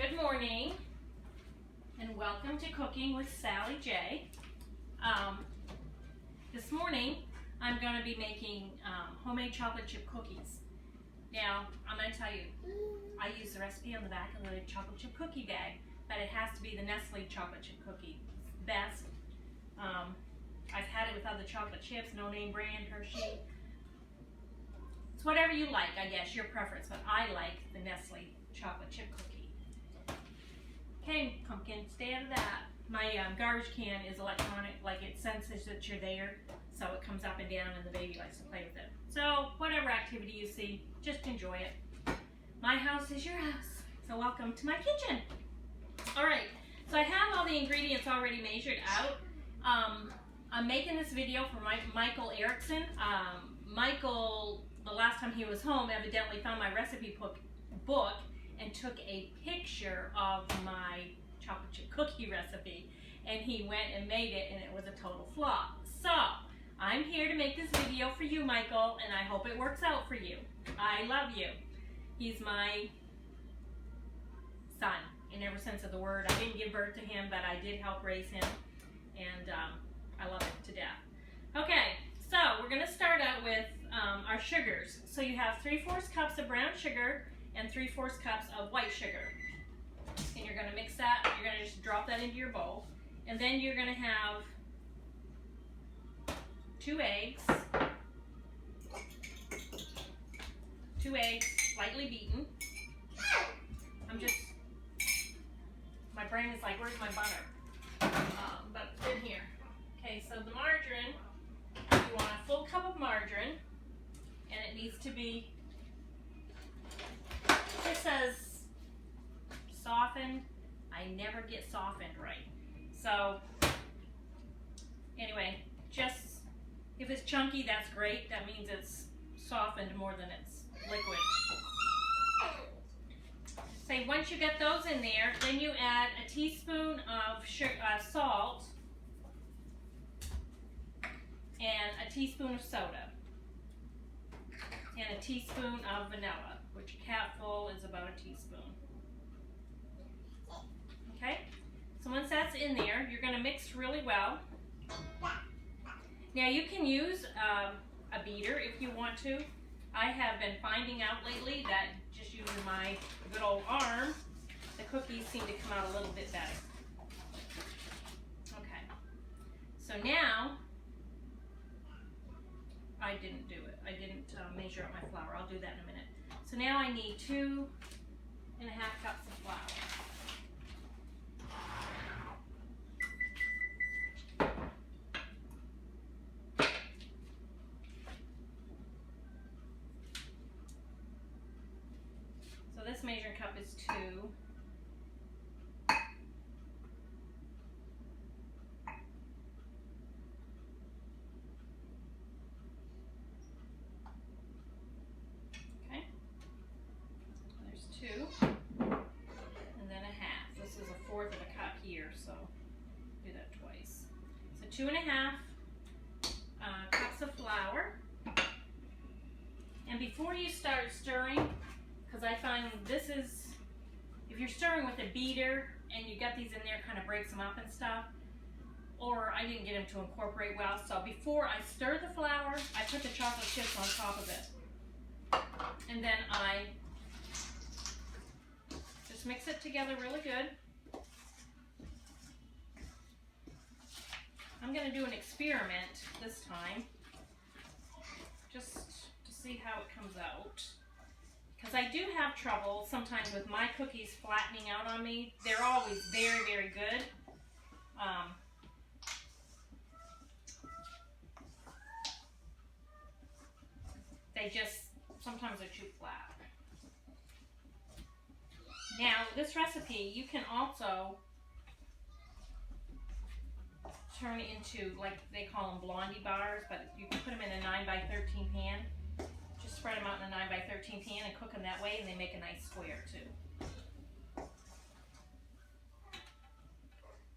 Good morning and welcome to Cooking with Sally J. This morning I'm going to be making homemade chocolate chip cookies. Now I'm going to tell you, I use the recipe on the back of the chocolate chip cookie bag, but it has to be the Nestle chocolate chip cookie. It's the best. I've had it with other chocolate chips, no name brand, Hershey. It's whatever you like, I guess, your preference, but I like the Nestle chocolate chip cookie. Okay, pumpkin, stay out of that. My garbage can is electronic, like it senses that you're there, so it comes up and down and the baby likes to play with it. So whatever activity you see, just enjoy it. My house is your house, so welcome to my kitchen. All right, so I have all the ingredients already measured out. I'm making this video for Michael Erickson. Michael, the last time he was home, evidently found my recipe book and took a picture of my chocolate chip cookie recipe, and he went and made it, and it was a total flop. So I'm here to make this video for you, Michael, and I hope it works out for you. I love you. He's my son in every sense of the word. I didn't give birth to him, but I did help raise him, and I love him to death. Okay, so we're going to start out with our sugars. So you have 3/4 cups of brown sugar and 3/4 cups of white sugar. And you're going to mix that. You're going to just drop that into your bowl. And then you're going to have 2 eggs. 2 eggs, lightly beaten. My brain is like, where's my butter? But in here. Okay, so the margarine, you want a full cup of margarine, and it needs to be, it says softened. I never get softened right. So anyway, just if it's chunky, that's great. That means it's softened more than it's liquid. So once you get those in there, then you add a teaspoon of salt and a teaspoon of soda and a teaspoon of vanilla, which a capful is about a teaspoon. Okay, so once that's in there, you're going to mix really well. Now you can use a beater if you want to. I have been finding out lately that just using my good old arm, the cookies seem to come out a little bit better. Okay, so now, I didn't do it. I didn't measure out my flour. I'll do that in a minute. So now I need 2.5 cups of flour. So this measuring cup is 2. Okay. There's 2. And then a half. This is 1/4 of a cup here, so do that twice. So 2.5 cups of flour. And before you start stirring, because I find this is, if you're stirring with a beater and you got these in there, kind of breaks them up and stuff, or I didn't get them to incorporate well. So before I stir the flour, I put the chocolate chips on top of it. And then I just mix it together really good. I'm going to do an experiment this time, just to see how it comes out. Because I do have trouble sometimes with my cookies flattening out on me. They're always very, very good. They just, sometimes they're too flat. Now, this recipe, you can also turn into, like they call them blondie bars, but you can put them in a 9x13 pan. Just spread them out in a 9x13 pan and cook them that way, and they make a nice square too. I'm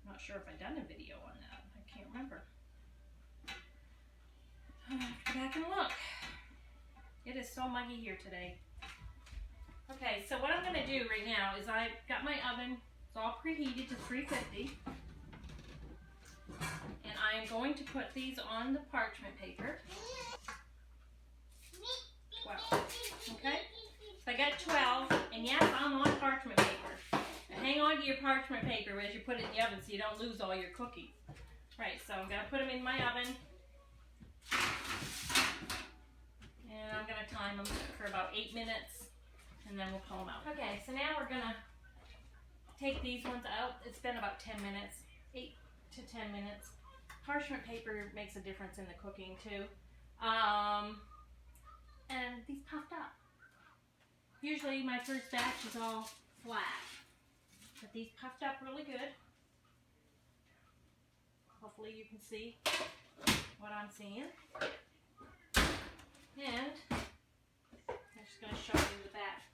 not sure if I've done a video on that. I can't remember. I'll have to go back and look. It is so muggy here today. Okay, so what I'm going to do right now is I've got my oven, it's all preheated to 350. And I am going to put these on the parchment paper. 12. Okay? So I got 12, and yes, I'm on parchment paper. Now hang on to your parchment paper as you put it in the oven so you don't lose all your cookies. Right, so I'm going to put them in my oven. And I'm going to time them for about 8 minutes, and then we'll pull them out. Okay, so now we're going to take these ones out. It's been about 10 minutes, 8 to 10 minutes. Parchment paper makes a difference in the cooking too. And these puffed up. Usually my first batch is all flat, but these puffed up really good. Hopefully you can see what I'm seeing. And I'm just going to show you the back.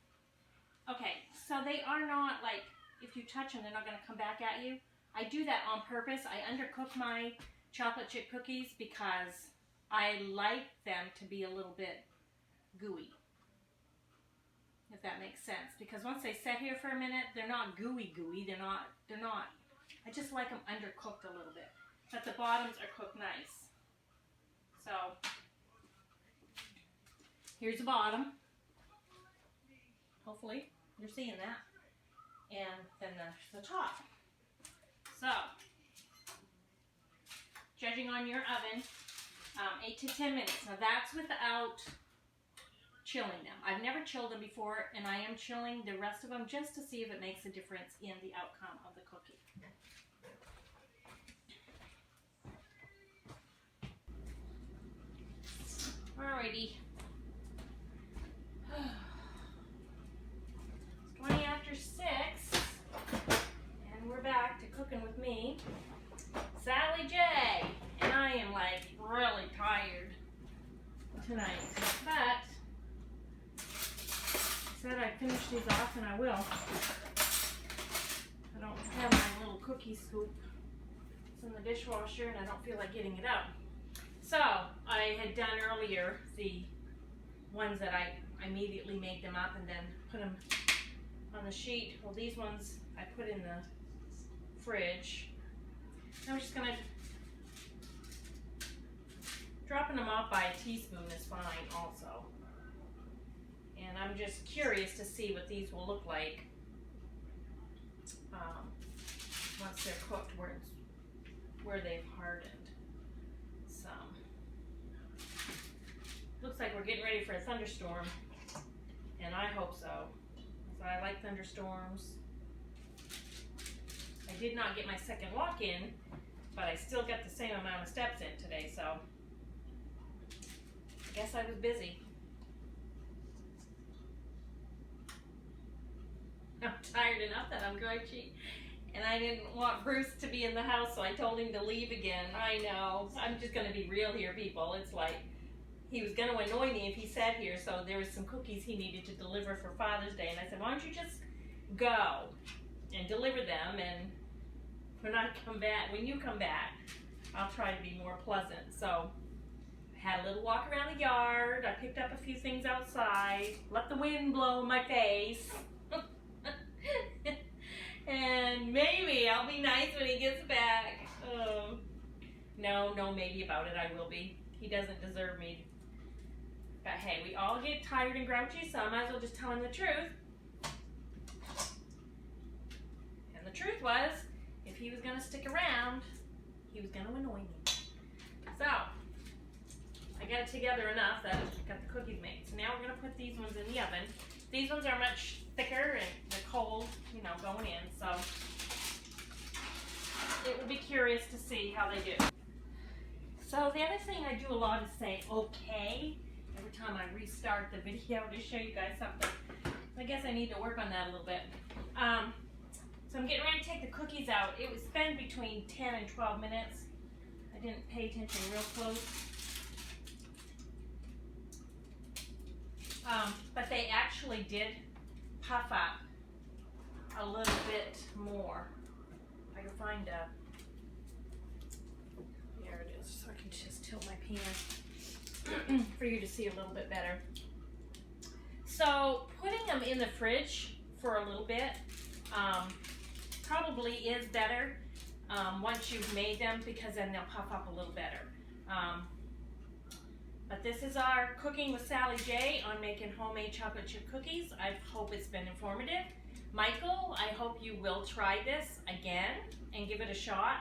Okay, so they are not like, if you touch them, they're not going to come back at you. I do that on purpose. I undercook my chocolate chip cookies because I like them to be a little bit gooey, if that makes sense. Because once they sit here for a minute, they're not gooey. They're not. I just like them undercooked a little bit. But the bottoms are cooked nice. So, here's the bottom. Hopefully, you're seeing that. And then there's the top. So, judging on your oven, 8 to 10 minutes. Now that's without chilling them. I've never chilled them before, and I am chilling the rest of them just to see if it makes a difference in the outcome of the cookie. Alrighty. It's 20 after 6, and we're back to cooking with me, Sally J. And I am like really tired tonight, but I said I'd finish these off, and I will. I don't have my little cookie scoop. It's in the dishwasher, and I don't feel like getting it up. So, I had done earlier the ones that I immediately made them up and then put them on the sheet. Well, these ones I put in the fridge. I'm just going to, dropping them off by a teaspoon is fine also. And I'm just curious to see what these will look like once they're cooked, where they've hardened. Looks like we're getting ready for a thunderstorm, and I hope so. So I like thunderstorms. I did not get my second walk in, but I still got the same amount of steps in today, so I guess I was busy. I'm tired enough that I'm grouchy, and I didn't want Bruce to be in the house, so I told him to leave again. I know. I'm just going to be real here, people. It's like, he was going to annoy me if he sat here, so there was some cookies he needed to deliver for Father's Day, and I said, why don't you just go and deliver them, and when you come back, I'll try to be more pleasant. So, I had a little walk around the yard, I picked up a few things outside, let the wind blow in my face, and maybe I'll be nice when he gets back. No maybe about it, I will be. He doesn't deserve me. But hey, we all get tired and grouchy, so I might as well just tell him the truth. And the truth was, if he was going to stick around, he was going to annoy me. So, I got it together enough that I got the cookies made. So now we're going to put these ones in the oven. These ones are much thicker and they're cold, going in. So, it will be curious to see how they do. So the other thing I do a lot is say okay every time I restart the video to show you guys something. So I guess I need to work on that a little bit. So I'm getting ready to take the cookies out. It was spent between 10 and 12 minutes. I didn't pay attention real close. But they actually did puff up a little bit more. If I can find a, there it is, so I can just tilt my pan for you to see a little bit better. So putting them in the fridge for a little bit probably is better once you've made them, because then they'll puff up a little better. But this is our Cooking with Sally J on making homemade chocolate chip cookies. I hope it's been informative. Michael, I hope you will try this again and give it a shot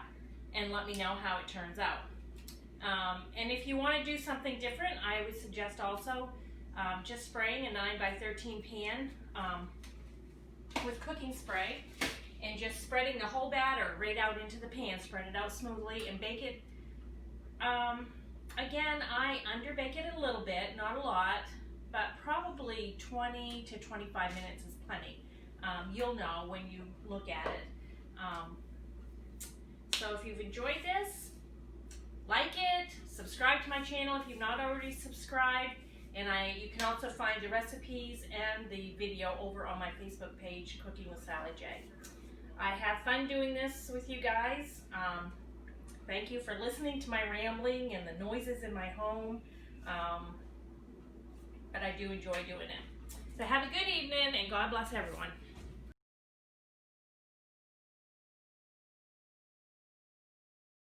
and let me know how it turns out. And if you want to do something different, I would suggest also just spraying a 9x13 pan with cooking spray and just spreading the whole batter right out into the pan. Spread it out smoothly and bake it. Again, I underbake it a little bit, not a lot, but probably 20 to 25 minutes is plenty. You'll know when you look at it. So if you've enjoyed this, like it, subscribe to my channel if you've not already subscribed, and you can also find the recipes and the video over on my Facebook page, Cooking with Sally J. I have fun doing this with you guys. Thank you for listening to my rambling and the noises in my home, but I do enjoy doing it. So have a good evening, and God bless everyone.